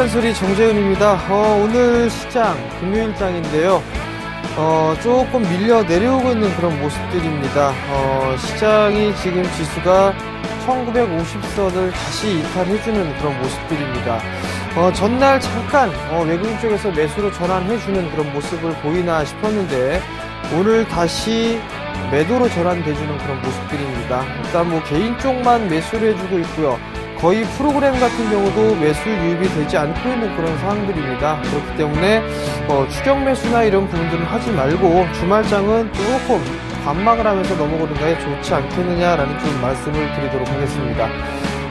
잔소리 정재훈입니다. 오늘 시장 금요일장인데요. 조금 밀려 내려오고 있는 그런 모습들입니다. 시장이 지금 지수가 1950선을 다시 이탈해주는 그런 모습들입니다. 전날 잠깐 외국인 쪽에서 매수로 전환해주는 그런 모습을 보이나 싶었는데 오늘 다시 매도로 전환돼주는 그런 모습들입니다. 일단 뭐 개인 쪽만 매수를 해주고 있고요. 거의 프로그램 같은 경우도 매수 유입이 되지 않고 있는 그런 상황들입니다. 그렇기 때문에 추격 매수나 이런 부분들은 하지 말고 주말장은 조금 관망을 하면서 넘어가는 게 좋지 않겠느냐라는 좀 말씀을 드리도록 하겠습니다.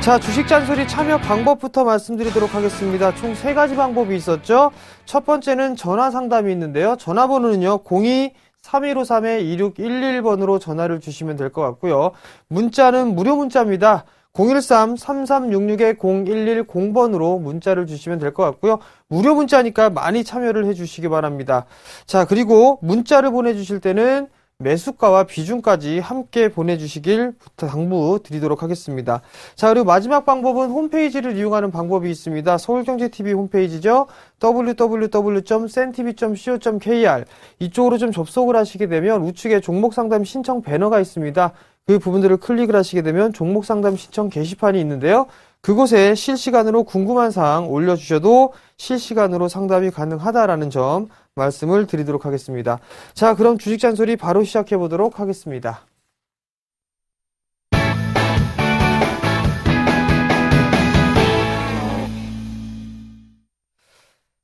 자, 주식 잔소리 참여 방법부터 말씀드리도록 하겠습니다. 총 3가지 방법이 있었죠. 첫 번째는 전화 상담이 있는데요. 전화번호는요 02-3153-2611번으로 전화를 주시면 될 것 같고요. 문자는 무료 문자입니다. 013-3366-0110번으로 문자를 주시면 될 것 같고요. 무료 문자니까 많이 참여를 해주시기 바랍니다. 자, 그리고 문자를 보내주실 때는 매수가와 비중까지 함께 보내주시길 당부드리도록 하겠습니다. 자, 그리고 마지막 방법은 홈페이지를 이용하는 방법이 있습니다. 서울경제TV 홈페이지죠. www.sentv.co.kr 이쪽으로 좀 접속을 하시게 되면 우측에 종목상담 신청 배너가 있습니다. 그 부분들을 클릭을 하시게 되면 종목상담 신청 게시판이 있는데요. 그곳에 실시간으로 궁금한 사항 올려주셔도 실시간으로 상담이 가능하다라는 점 말씀을 드리도록 하겠습니다. 자, 그럼 주식 잔소리 바로 시작해 보도록 하겠습니다.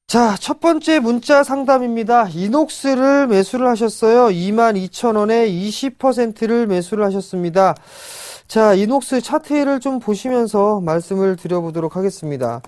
자, 첫 번째 문자 상담입니다. 이녹스를 매수를 하셨어요. 22,000원에 20%를 매수를 하셨습니다. 자, 이녹스 차트를 좀 보시면서 말씀을 드려보도록 하겠습니다.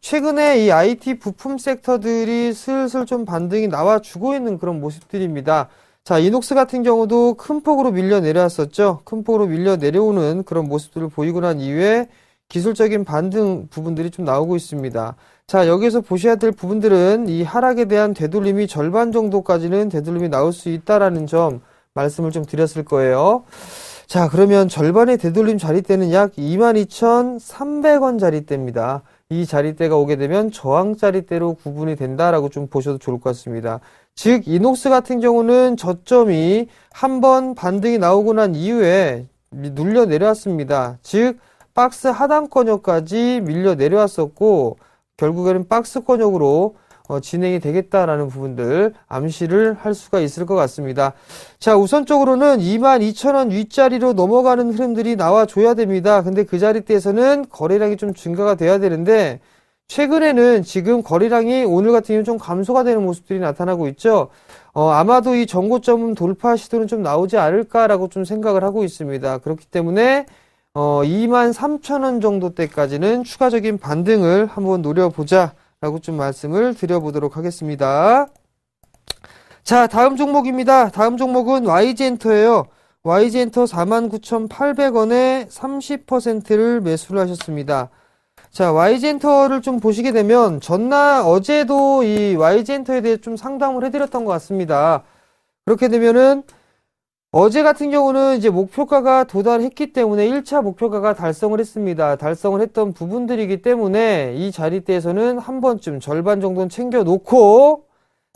최근에 이 IT 부품 섹터들이 슬슬 좀 반등이 나와주고 있는 그런 모습들입니다. 자, 이녹스 같은 경우도 큰 폭으로 밀려 내려왔었죠. 큰 폭으로 밀려 내려오는 그런 모습들을 보이고 난 이후에 기술적인 반등 부분들이 좀 나오고 있습니다. 자, 여기서 보셔야 될 부분들은 이 하락에 대한 되돌림이 절반 정도까지는 되돌림이 나올 수 있다라는 점 말씀을 좀 드렸을 거예요. 자, 그러면 절반의 되돌림 자리대는 약 22,300원 자리대입니다. 이 자리대가 오게 되면 저항 자리대로 구분이 된다라고 좀 보셔도 좋을 것 같습니다. 즉, 이녹스 같은 경우는 저점이 한번 반등이 나오고 난 이후에 눌려 내려왔습니다. 즉, 박스 하단권역까지 밀려 내려왔었고 결국에는 박스권역으로 진행이 되겠다라는 부분들 암시를 할 수가 있을 것 같습니다. 자, 우선적으로는 22,000원 윗자리로 넘어가는 흐름들이 나와줘야 됩니다. 근데 그 자리대에서는 거래량이 좀 증가가 돼야 되는데 최근에는 지금 거래량이 오늘 같은 경우는 좀 감소가 되는 모습들이 나타나고 있죠. 아마도 이 전고점 돌파 시도는 좀 나오지 않을까라고 좀 생각을 하고 있습니다. 그렇기 때문에 23,000원 정도 때까지는 추가적인 반등을 한번 노려보자 라고 좀 말씀을 드려보도록 하겠습니다. 자, 다음 종목입니다. 다음 종목은 YG엔터예요. YG엔터 49,800원에 30%를 매수를 하셨습니다. 자, YG엔터를 좀 보시게 되면 어제도 이 YG엔터에 대해 좀 상담을 해드렸던 것 같습니다. 그렇게 되면은 어제 같은 경우는 이제 목표가가 도달했기 때문에 1차 목표가가 달성을 했습니다. 달성을 했던 부분들이기 때문에 이 자리대에서는 한 번쯤 절반 정도는 챙겨놓고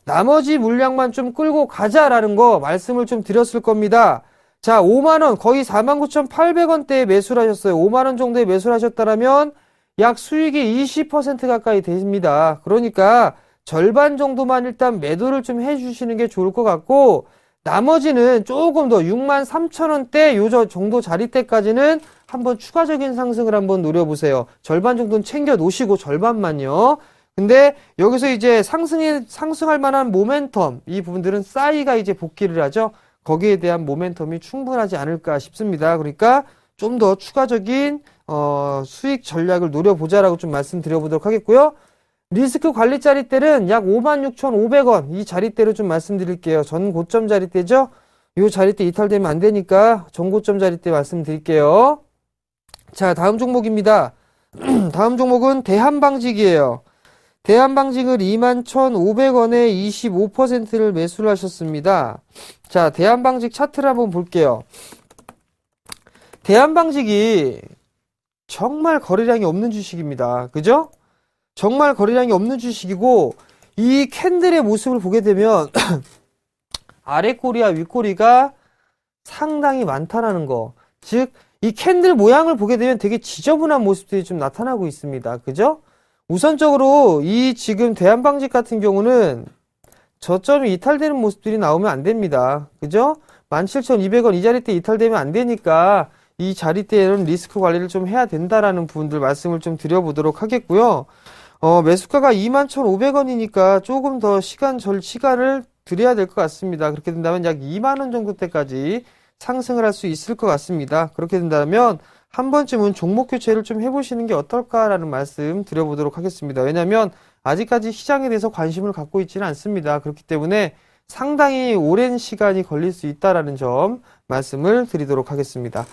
나머지 물량만 좀 끌고 가자라는 거 말씀을 좀 드렸을 겁니다. 자, 5만원, 거의 49,800원대에 매수를 하셨어요. 5만원 정도에 매수를 하셨다면 약 수익이 20% 가까이 됩니다. 그러니까 절반 정도만 일단 매도를 좀 해주시는 게 좋을 것 같고 나머지는 조금 더 63,000원대 요 정도 자리대까지는 한번 추가적인 상승을 한번 노려보세요. 절반 정도는 챙겨 놓으시고 절반만요. 근데 여기서 이제 상승할 만한 모멘텀 이 부분들은 싸이가 이제 복귀를 하죠. 거기에 대한 모멘텀이 충분하지 않을까 싶습니다. 그러니까 좀 더 추가적인 수익 전략을 노려보자라고 좀 말씀드려보도록 하겠고요. 리스크 관리 자리대는 약 56,500원 이 자리대로 좀 말씀드릴게요. 전 고점 자리대죠. 이 자리대 이탈되면 안 되니까 전고점 자리대 말씀드릴게요. 자, 다음 종목입니다. 다음 종목은 대한방직이에요. 대한방직을 21,500원에 25%를 매수를 하셨습니다. 자, 대한방직 차트를 한번 볼게요. 대한방직이 정말 거래량이 없는 주식입니다. 그죠? 정말 거래량이 없는 주식이고, 이 캔들의 모습을 보게 되면 아래 꼬리와 윗 꼬리가 상당히 많다라는 거. 즉, 이 캔들 모양을 보게 되면 되게 지저분한 모습들이 좀 나타나고 있습니다. 그죠? 우선적으로 이 지금 대한방직 같은 경우는 저점이 이탈되는 모습들이 나오면 안 됩니다. 그죠? 17,200원 이 자리대 이탈되면 안 되니까 이 자리대에는 리스크 관리를 좀 해야 된다라는 부분들 말씀을 좀 드려보도록 하겠고요. 매수가가 21,500원이니까 조금 더 시간을 드려야 될 것 같습니다. 그렇게 된다면 약 2만원 정도 때까지 상승을 할 수 있을 것 같습니다. 그렇게 된다면 한 번쯤은 종목 교체를 좀 해보시는 게 어떨까라는 말씀 드려보도록 하겠습니다. 왜냐하면 아직까지 시장에 대해서 관심을 갖고 있지는 않습니다. 그렇기 때문에 상당히 오랜 시간이 걸릴 수 있다라는 점 말씀을 드리도록 하겠습니다.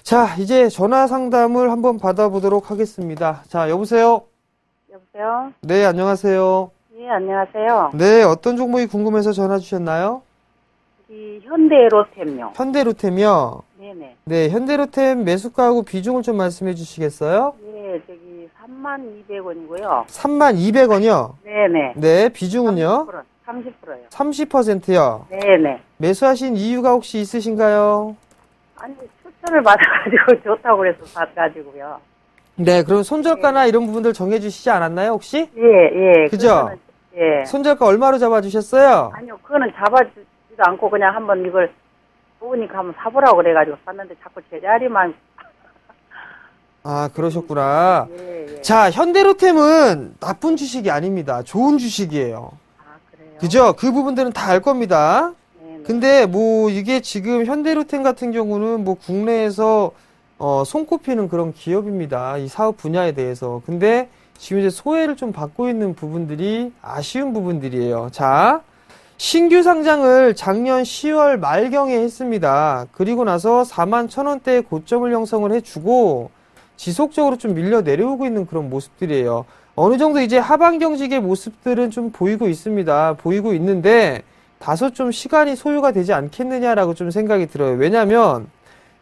자, 이제 전화 상담을 한번 받아보도록 하겠습니다. 자, 여보세요? 여보세요? 네, 안녕하세요. 예, 안녕하세요. 네, 어떤 종목이 궁금해서 전화 주셨나요? 이 현대로템요. 현대로템이요? 네네. 네, 현대로템 매수가하고 비중을 좀 말씀해 주시겠어요? 예, 저기 32,200원이고요. 32,200원이요? 네네. 네, 비중은요? 30%요. 30%요? 네네. 매수하신 이유가 혹시 있으신가요? 아니, 추천을 받아가지고 좋다고 그래서 받아가지고요. 네, 그럼 손절가나 이런 부분들 정해주시지 않았나요, 혹시? 예, 예. 그죠? 예. 손절가 얼마로 잡아주셨어요? 아니요, 그거는 잡아주지도 않고 그냥 한번 이걸 보니까 한번 사보라고 그래가지고 샀는데 자꾸 제자리만. 아, 그러셨구나. 예, 예. 자, 현대로템은 나쁜 주식이 아닙니다. 좋은 주식이에요. 아, 그래요? 그죠? 그 부분들은 다 알 겁니다. 네네. 근데 뭐 이게 지금 현대로템 같은 경우는 뭐 국내에서 손꼽히는 그런 기업입니다. 이 사업 분야에 대해서. 근데 지금 이제 소외를 좀 받고 있는 부분들이 아쉬운 부분들이에요. 자, 신규 상장을 작년 10월 말경에 했습니다. 그리고 나서 41,000원대의 고점을 형성을 해주고 지속적으로 좀 밀려 내려오고 있는 그런 모습들이에요. 어느 정도 이제 하방 경직의 모습들은 좀 보이고 있습니다. 보이고 있는데 다소 좀 시간이 소요가 되지 않겠느냐라고 좀 생각이 들어요. 왜냐면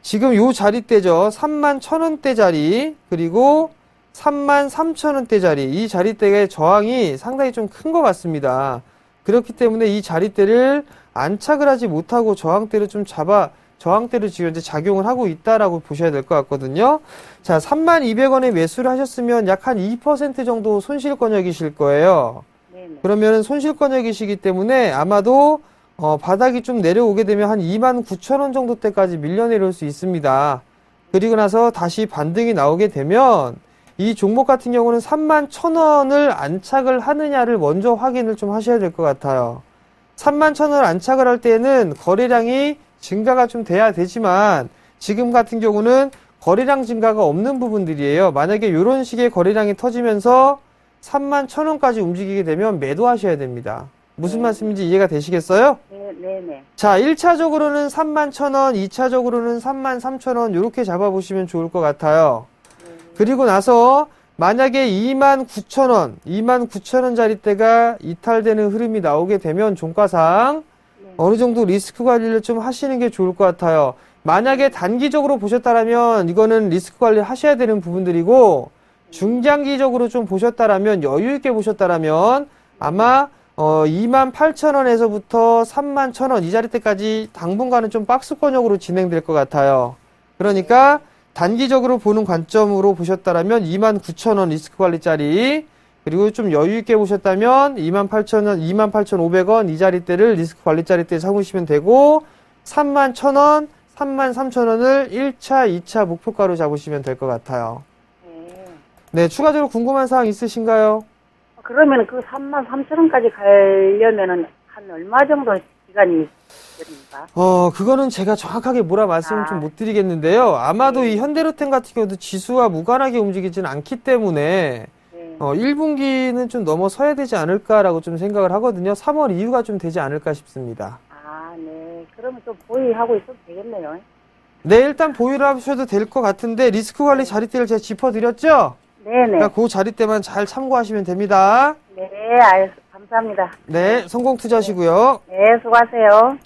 지금 요 자리대죠. 31,000원대 자리, 그리고 33,000원대 자리, 이 자리대의 저항이 상당히 좀 큰 것 같습니다. 그렇기 때문에 이 자리대를 안착을 하지 못하고 저항대를 지금 이제 작용을 하고 있다라고 보셔야 될 것 같거든요. 자, 32,000원에 매수를 하셨으면 약 한 2% 정도 손실권역이실 거예요. 네네. 그러면 손실권역이시기 때문에 아마도 바닥이 좀 내려오게 되면 한 29,000원 정도 때까지 밀려 내려올 수 있습니다. 그리고 나서 다시 반등이 나오게 되면 이 종목 같은 경우는 31,000원을 안착을 하느냐를 먼저 확인을 좀 하셔야 될 것 같아요. 31,000원을 안착을 할 때는 거래량이 증가가 좀 돼야 되지만 지금 같은 경우는 거래량 증가가 없는 부분들이에요. 만약에 이런 식의 거래량이 터지면서 31,000원까지 움직이게 되면 매도하셔야 됩니다. 무슨 말씀인지 이해가 되시겠어요? 네네. 자, 1차적으로는 31,000원, 2차적으로는 33,000원 이렇게 잡아보시면 좋을 것 같아요. 그리고 나서 만약에 29,000원, 29,000원짜리대가 이탈되는 흐름이 나오게 되면 종가상 어느 정도 리스크 관리를 좀 하시는 게 좋을 것 같아요. 만약에 단기적으로 보셨다라면 이거는 리스크 관리 하셔야 되는 부분들이고 중장기적으로 좀 보셨다라면 여유 있게 보셨다라면 아마 28,000원에서부터 31,000원 이 자리대까지 당분간은 좀 박스권역으로 진행될 것 같아요. 그러니까 단기적으로 보는 관점으로 보셨다라면 29,000원 리스크 관리짜리, 그리고 좀 여유 있게 보셨다면 28,000원, 28,500원 이 자리대를 리스크 관리짜리대 삼으시면 되고 31,000원, 33,000원을 1차, 2차 목표가로 잡으시면 될 것 같아요. 네, 추가적으로 궁금한 사항 있으신가요? 그러면 그 33,000원까지 가려면은 한 얼마 정도 시간이 걸립니까? 그거는 제가 정확하게 뭐라 말씀을 좀 못 드리겠는데요. 아마도 이 현대로템 같은 경우도 지수와 무관하게 움직이지는 않기 때문에 1분기는 좀 넘어서야 되지 않을까라고 좀 생각을 하거든요. 3월 이후가 좀 되지 않을까 싶습니다. 아, 네. 그러면 좀 보유하고 있어도 되겠네요. 네, 일단 보유를 하셔도 될 것 같은데 리스크 관리 자리대를 제가 짚어드렸죠? 네네. 그러니까 그 자리대만 잘 참고하시면 됩니다. 네, 알겠습니다. 감사합니다. 네, 성공 투자하시고요. 네, 수고하세요.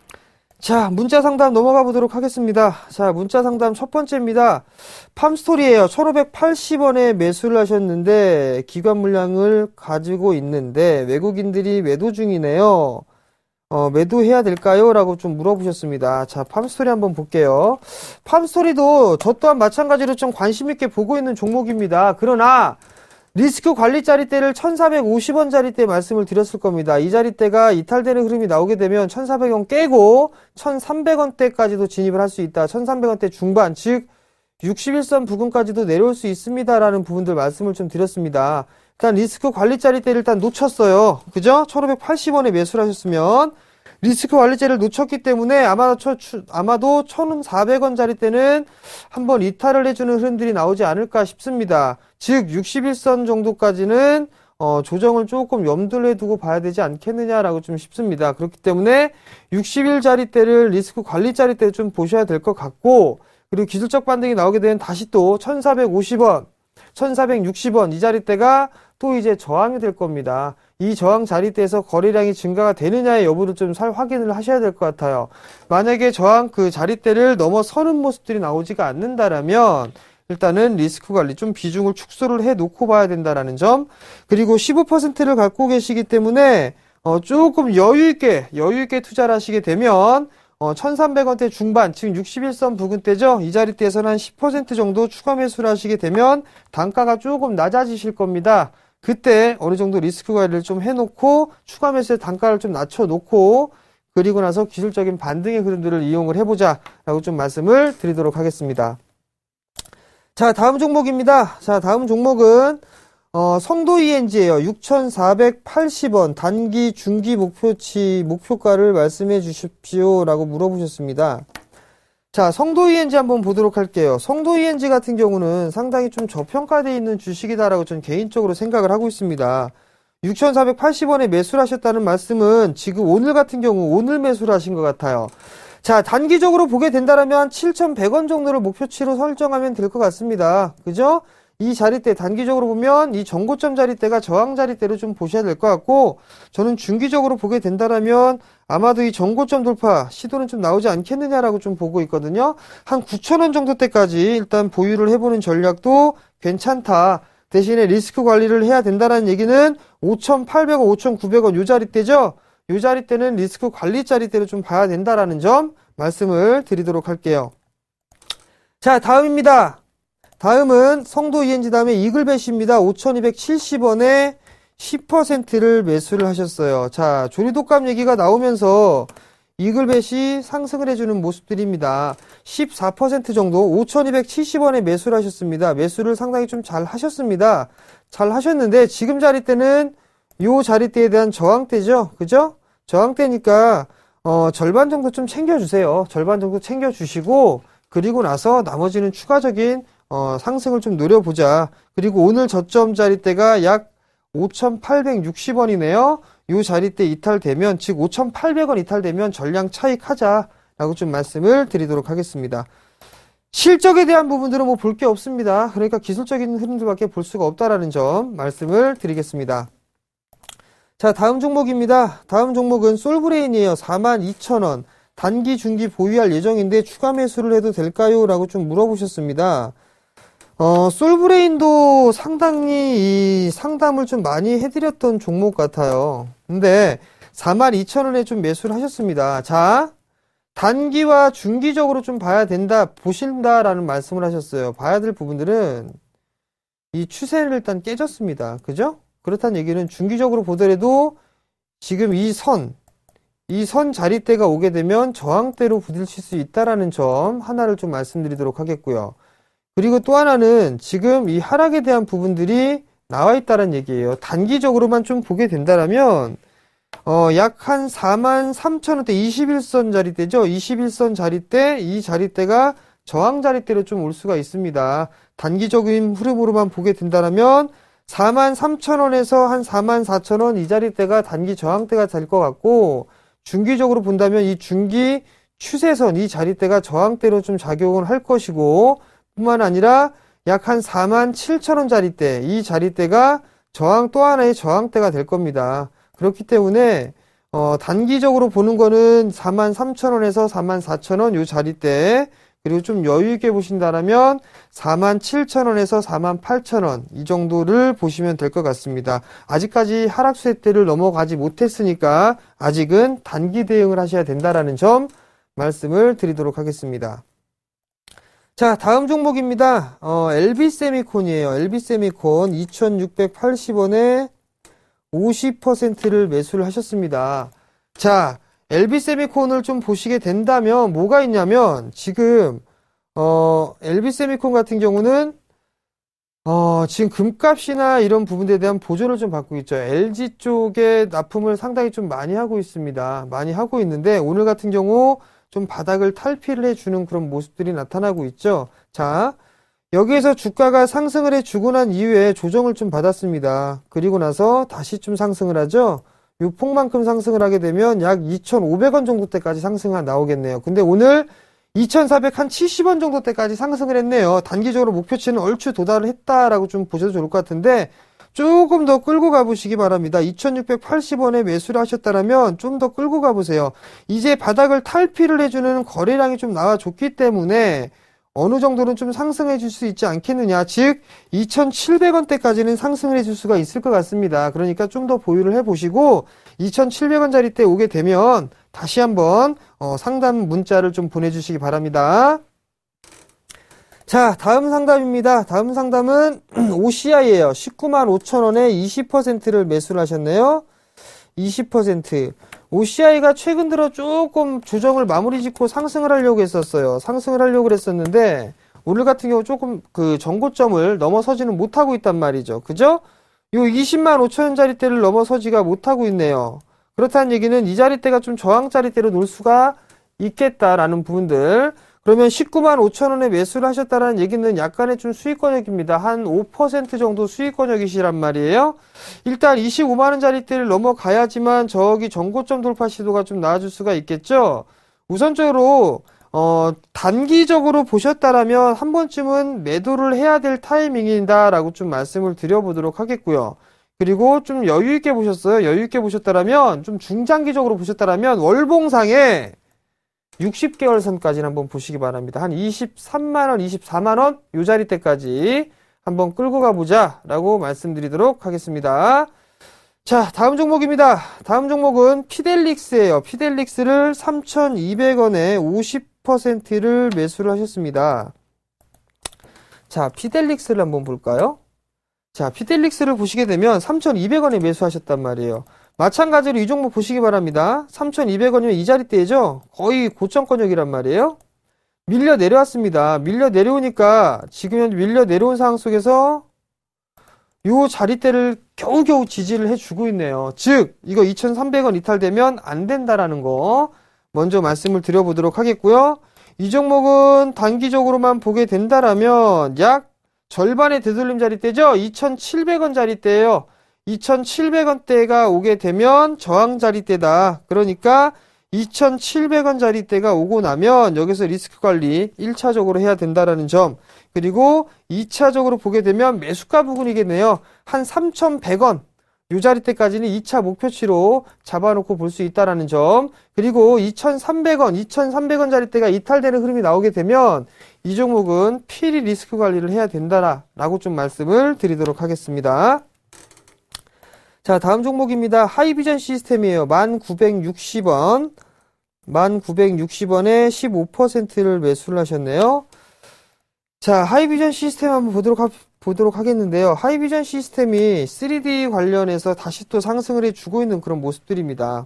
자, 문자 상담 넘어가 보도록 하겠습니다. 자, 문자 상담 첫 번째입니다. 팜스토리예요. 1,580원에 매수를 하셨는데 기관 물량을 가지고 있는데 외국인들이 매도 중이네요. 매도해야 될까요? 라고 좀 물어보셨습니다. 자, 팜스토리 한번 볼게요. 팜스토리도 저 또한 마찬가지로 좀 관심 있게 보고 있는 종목입니다. 그러나 리스크 관리 자리대를 1,450원짜리대 말씀을 드렸을 겁니다. 이 자리대가 이탈되는 흐름이 나오게 되면 1,400원 깨고 1,300원대까지도 진입을 할 수 있다. 1,300원대 중반, 즉 61선 부근까지도 내려올 수 있습니다라는 부분들 말씀을 좀 드렸습니다. 일단 리스크 관리 자리대를 일단 놓쳤어요. 그죠? 1,580원에 매수를 하셨으면 리스크 관리제를 놓쳤기 때문에 아마도 1,400원짜리 때는 한번 이탈을 해주는 흐름들이 나오지 않을까 싶습니다. 즉 61선 정도까지는 조정을 조금 염두를 두고 봐야 되지 않겠느냐라고 좀 싶습니다. 그렇기 때문에 60일짜리 때를 리스크 관리짜리 때 좀 보셔야 될 것 같고, 그리고 기술적 반등이 나오게 되면 다시 또 1,450원, 1,460원 이 자리대가 또 이제 저항이 될 겁니다. 이 저항 자리대에서 거래량이 증가가 되느냐의 여부를 좀 확인을 하셔야 될 것 같아요. 만약에 저항 그 자리대를 넘어서는 모습들이 나오지가 않는다라면 일단은 리스크 관리 좀 비중을 축소를 해 놓고 봐야 된다라는 점. 그리고 15%를 갖고 계시기 때문에 조금 여유 있게 투자를 하시게 되면 1,300원대 중반, 즉 61선 부근대죠. 이 자리대에서는 한 10% 정도 추가 매수를 하시게 되면 단가가 조금 낮아지실 겁니다. 그때 어느 정도 리스크 관리를 좀 해놓고 추가 매수의 단가를 좀 낮춰놓고 그리고 나서 기술적인 반등의 흐름들을 이용을 해보자 라고 좀 말씀을 드리도록 하겠습니다. 자, 다음 종목입니다. 자, 다음 종목은 성도 ENG예요. 6,480원 단기 중기 목표가를 말씀해 주십시오 라고 물어보셨습니다. 자, 성도 ENG 한번 보도록 할게요. 성도 ENG 같은 경우는 상당히 좀 저평가되어 있는 주식이다라고 저는 개인적으로 생각을 하고 있습니다. 6,480원에 매수를 하셨다는 말씀은 지금 오늘 같은 경우 오늘 매수를 하신 것 같아요. 자, 단기적으로 보게 된다면 7,100원 정도를 목표치로 설정하면 될 것 같습니다. 그죠? 이 자리대 단기적으로 보면 이 전고점 자리대가 저항 자리대로 좀 보셔야 될 것 같고, 저는 중기적으로 보게 된다면 아마도 이 전고점 돌파 시도는 좀 나오지 않겠느냐라고 좀 보고 있거든요. 한 9,000원 정도 때까지 일단 보유를 해보는 전략도 괜찮다. 대신에 리스크 관리를 해야 된다는 얘기는 5,800원, 5,900원 요 자리대죠. 요 자리대는 리스크 관리 자리대로 좀 봐야 된다라는 점 말씀을 드리도록 할게요. 자, 다음입니다. 다음은 성도 ENG 다음에 이글벳입니다. 5,270원에 10%를 매수를 하셨어요. 자, 조리독감 얘기가 나오면서 이글벳이 상승을 해주는 모습들입니다. 14% 정도 5,270원에 매수를 하셨습니다. 매수를 상당히 좀 잘 하셨습니다. 잘 하셨는데 지금 자리대는 요 자리대에 대한 저항대죠. 그죠? 저항대니까 절반 정도 좀 챙겨주세요. 절반 정도 챙겨주시고 그리고 나서 나머지는 추가적인 상승을 좀 노려보자. 그리고 오늘 저점 자리대가 약 5,860원이네요. 이 자리대 이탈되면, 즉 5,800원 이탈되면 전량 차익하자라고 좀 말씀을 드리도록 하겠습니다. 실적에 대한 부분들은 뭐 볼 게 없습니다. 그러니까 기술적인 흐름들밖에 볼 수가 없다라는 점 말씀을 드리겠습니다. 자, 다음 종목입니다. 다음 종목은 솔브레인이에요. 42,000원. 단기, 중기 보유할 예정인데 추가 매수를 해도 될까요? 라고 좀 물어보셨습니다. 솔브레인도 상당히 이 상담을 좀 많이 해드렸던 종목 같아요. 근데 42,000원에 좀 매수를 하셨습니다. 자, 단기와 중기적으로 좀 봐야 된다, 보신다라는 말씀을 하셨어요. 봐야 될 부분들은 이 추세를 일단 깨졌습니다. 그죠? 그렇다는 얘기는 중기적으로 보더라도 지금 이 선 자리대가 오게 되면 저항대로 부딪힐 수 있다라는 점 하나를 좀 말씀드리도록 하겠고요. 그리고 또 하나는 지금 이 하락에 대한 부분들이 나와 있다는 얘기예요. 단기적으로만 좀 보게 된다면 약 한 43,000원대 21선 자리대죠. 21선 자리대, 이 자리대가 저항 자리대로 좀 올 수가 있습니다. 단기적인 흐름으로만 보게 된다면 43,000원에서 한 44,000원 이 자리대가 단기 저항대가 될 것 같고, 중기적으로 본다면 이 중기 추세선 이 자리대가 저항대로 좀 작용을 할 것이고, 뿐만 아니라 약 한 47,000원 자리대, 이 자리대가 또 하나의 저항대가 될 겁니다. 그렇기 때문에 단기적으로 보는 거는 43,000원에서 44,000원 요 자리대, 그리고 좀 여유 있게 보신다라면 47,000원에서 48,000원 이 정도를 보시면 될 것 같습니다. 아직까지 하락세대를 넘어가지 못했으니까 아직은 단기 대응을 하셔야 된다라는 점 말씀을 드리도록 하겠습니다. 자, 다음 종목입니다. LB세미콘이에요. LB세미콘 2,680원에 50%를 매수를 하셨습니다. 자, LB세미콘을 좀 보시게 된다면 뭐가 있냐면 지금 LB세미콘 같은 경우는 지금 금값이나 이런 부분에 대한 보조를 좀 받고 있죠. LG 쪽에 납품을 상당히 좀 많이 하고 있습니다. 많이 하고 있는데 오늘 같은 경우 좀 바닥을 탈피를 해주는 그런 모습들이 나타나고 있죠. 자, 여기에서 주가가 상승을 해주고 난 이후에 조정을 좀 받았습니다. 그리고 나서 다시 좀 상승을 하죠. 요 폭만큼 상승을 하게 되면 약 2,500원 정도 때까지 상승이 나오겠네요. 근데 오늘 2,470원 정도 때까지 상승을 했네요. 단기적으로 목표치는 얼추 도달을 했다라고 좀 보셔도 좋을 것 같은데 조금 더 끌고 가보시기 바랍니다. 2,680원에 매수를 하셨다면 좀 더 끌고 가보세요. 이제 바닥을 탈피를 해주는 거래량이 좀 나와줬기 때문에 어느 정도는 좀 상승해 줄 수 있지 않겠느냐. 즉 2,700원대까지는 상승을 해줄 수가 있을 것 같습니다. 그러니까 좀 더 보유를 해보시고 2,700원짜리 때 오게 되면 다시 한번 상담 문자를 좀 보내주시기 바랍니다. 자, 다음 상담입니다. 다음 상담은 OCI예요. 195,000원에 20%를 매수를 하셨네요. 20%. OCI가 최근 들어 조금 조정을 마무리 짓고 상승을 하려고 했었어요. 상승을 하려고 했었는데 오늘 같은 경우 조금 그 전고점을 넘어서지는 못하고 있단 말이죠. 그죠? 요 205,000원짜리대를 넘어서지가 못하고 있네요. 그렇다는 얘기는 이 자리대가 좀 저항자리대로 놓을 수가 있겠다라는 부분들. 그러면 195,000원에 매수를 하셨다는 얘기는 약간의 좀 수익권역입니다. 한 5% 정도 수익권역이시란 말이에요. 일단 25만원짜리대를 넘어가야지만 저기 전고점 돌파 시도가 좀 나와줄 수가 있겠죠. 우선적으로 단기적으로 보셨다라면 한 번쯤은 매도를 해야 될 타이밍이다라고 좀 말씀을 드려보도록 하겠고요. 그리고 좀 여유 있게 보셨어요. 여유 있게 보셨다라면 좀 중장기적으로 보셨다라면 월봉상에 60개월 선까지는 한번 보시기 바랍니다. 한 23만원, 24만원 요 자리대까지 한번 끌고 가보자 라고 말씀드리도록 하겠습니다. 자, 다음 종목입니다. 다음 종목은 피델릭스예요. 피델릭스를 3,200원에 50%를 매수를 하셨습니다. 자, 피델릭스를 한번 볼까요? 자, 피델릭스를 보시게 되면 3,200원에 매수하셨단 말이에요. 마찬가지로 이 종목 보시기 바랍니다. 3,200원이면 이 자리대죠? 거의 고점권역이란 말이에요. 밀려 내려왔습니다. 밀려 내려오니까 지금 현재 밀려 내려온 상황 속에서 요 자리대를 겨우겨우 지지를 해주고 있네요. 즉 이거 2,300원 이탈되면 안 된다라는 거 먼저 말씀을 드려보도록 하겠고요. 이 종목은 단기적으로만 보게 된다라면 약 절반의 되돌림 자리대죠? 2,700원 자리대예요. 2,700원대가 오게 되면 저항 자리대다. 그러니까 2,700원 자리대가 오고 나면 여기서 리스크 관리 1차적으로 해야 된다라는 점. 그리고 2차적으로 보게 되면 매수가 부분이겠네요. 한 3,100원. 요 자리대까지는 2차 목표치로 잡아놓고 볼 수 있다라는 점. 그리고 2,300원 자리대가 이탈되는 흐름이 나오게 되면 이 종목은 필히 리스크 관리를 해야 된다라고 좀 말씀을 드리도록 하겠습니다. 자, 다음 종목입니다. 하이비전 시스템이에요. 1,960원. 1,960원에 15%를 매수를 하셨네요. 자, 하이비전 시스템 한번 보도록 하겠는데요. 하이비전 시스템이 3D 관련해서 다시 또 상승을 해주고 있는 그런 모습들입니다.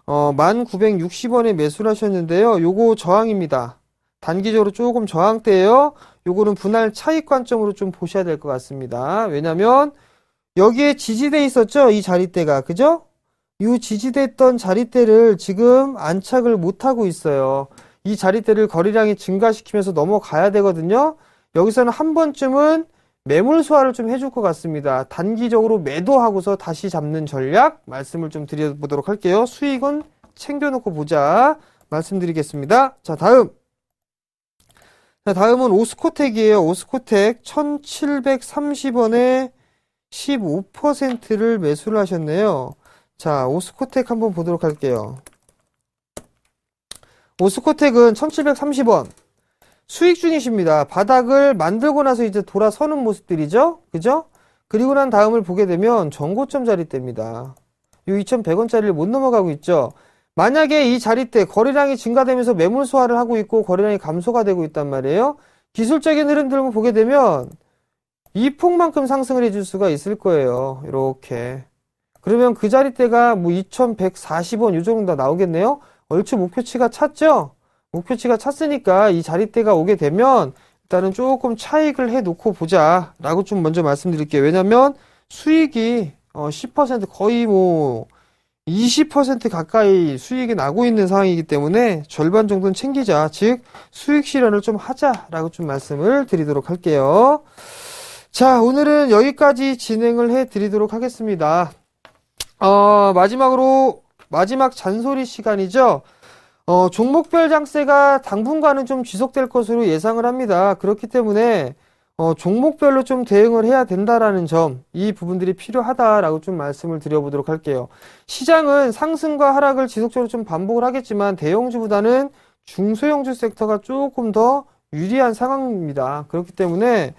1,960원에 매수를 하셨는데요. 요거 저항입니다. 단기적으로 조금 저항대예요. 요거는 분할 차익 관점으로 좀 보셔야 될 것 같습니다. 왜냐면 여기에 지지돼 있었죠? 이 자리대가. 그죠? 이 지지됐던 자리대를 지금 안착을 못하고 있어요. 이 자리대를 거래량이 증가시키면서 넘어가야 되거든요. 여기서는 한 번쯤은 매물 소화를 좀 해줄 것 같습니다. 단기적으로 매도하고서 다시 잡는 전략 말씀을 좀 드려보도록 할게요. 수익은 챙겨놓고 보자 말씀드리겠습니다. 자, 다음은 오스코텍이에요. 오스코텍 1,730원에 15%를 매수를 하셨네요. 자, 오스코텍 한번 보도록 할게요. 오스코텍은 1730원. 수익 중이십니다. 바닥을 만들고 나서 이제 돌아서는 모습들이죠? 그죠? 그리고 난 다음을 보게 되면 전고점 자리대입니다. 이 2100원짜리를 못 넘어가고 있죠? 만약에 이 자리대 거래량이 증가되면서 매물 소화를 하고 있고 거래량이 감소가 되고 있단 말이에요. 기술적인 흐름들을 보게 되면 이 폭만큼 상승을 해줄 수가 있을 거예요. 이렇게. 그러면 그 자리대가 뭐 2140원 이 정도 나오겠네요. 얼추 목표치가 찼죠? 목표치가 찼으니까 이 자리대가 오게 되면 일단은 조금 차익을 해 놓고 보자 라고 좀 먼저 말씀드릴게요. 왜냐면 수익이 10% 거의 뭐 20% 가까이 수익이 나고 있는 상황이기 때문에 절반 정도는 챙기자. 즉 수익 실현을 좀 하자라고 좀 말씀을 드리도록 할게요. 자, 오늘은 여기까지 진행을 해 드리도록 하겠습니다. 마지막 잔소리 시간이죠. 종목별 장세가 당분간은 좀 지속될 것으로 예상을 합니다. 그렇기 때문에 종목별로 좀 대응을 해야 된다라는 점, 이 부분들이 필요하다라고 좀 말씀을 드려보도록 할게요. 시장은 상승과 하락을 지속적으로 좀 반복을 하겠지만 대형주보다는 중소형주 섹터가 조금 더 유리한 상황입니다. 그렇기 때문에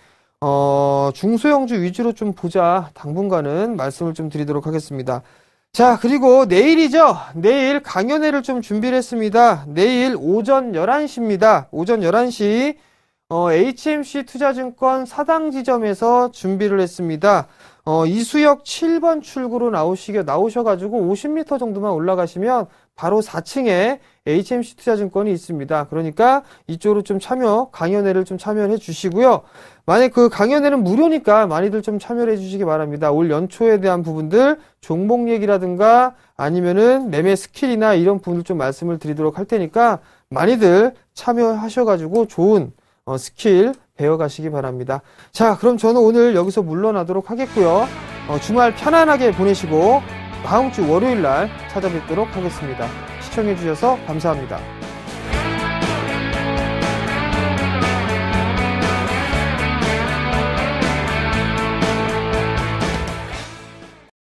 중소형주 위주로 좀 보자, 당분간은 말씀을 좀 드리도록 하겠습니다. 자, 그리고 내일이죠. 내일 강연회를 좀 준비를 했습니다. 내일 오전 11시입니다. 오전 11시 HMC 투자증권 사당 지점에서 준비를 했습니다. 이수역 7번 출구로 나오셔가지고 50m 정도만 올라가시면 바로 4층에 HMC 투자증권이 있습니다. 그러니까 이쪽으로 좀 강연회를 좀 참여해 주시고요. 만약 그 강연회는 무료니까 많이들 좀 참여해 주시기 바랍니다. 올 연초에 대한 부분들, 종목 얘기라든가 아니면은 매매 스킬이나 이런 부분들 좀 말씀을 드리도록 할 테니까 많이들 참여하셔가지고 좋은 스킬 배워가시기 바랍니다. 자, 그럼 저는 오늘 여기서 물러나도록 하겠고요. 주말 편안하게 보내시고 다음 주 월요일 날 찾아뵙도록 하겠습니다. 시청해주셔서 감사합니다.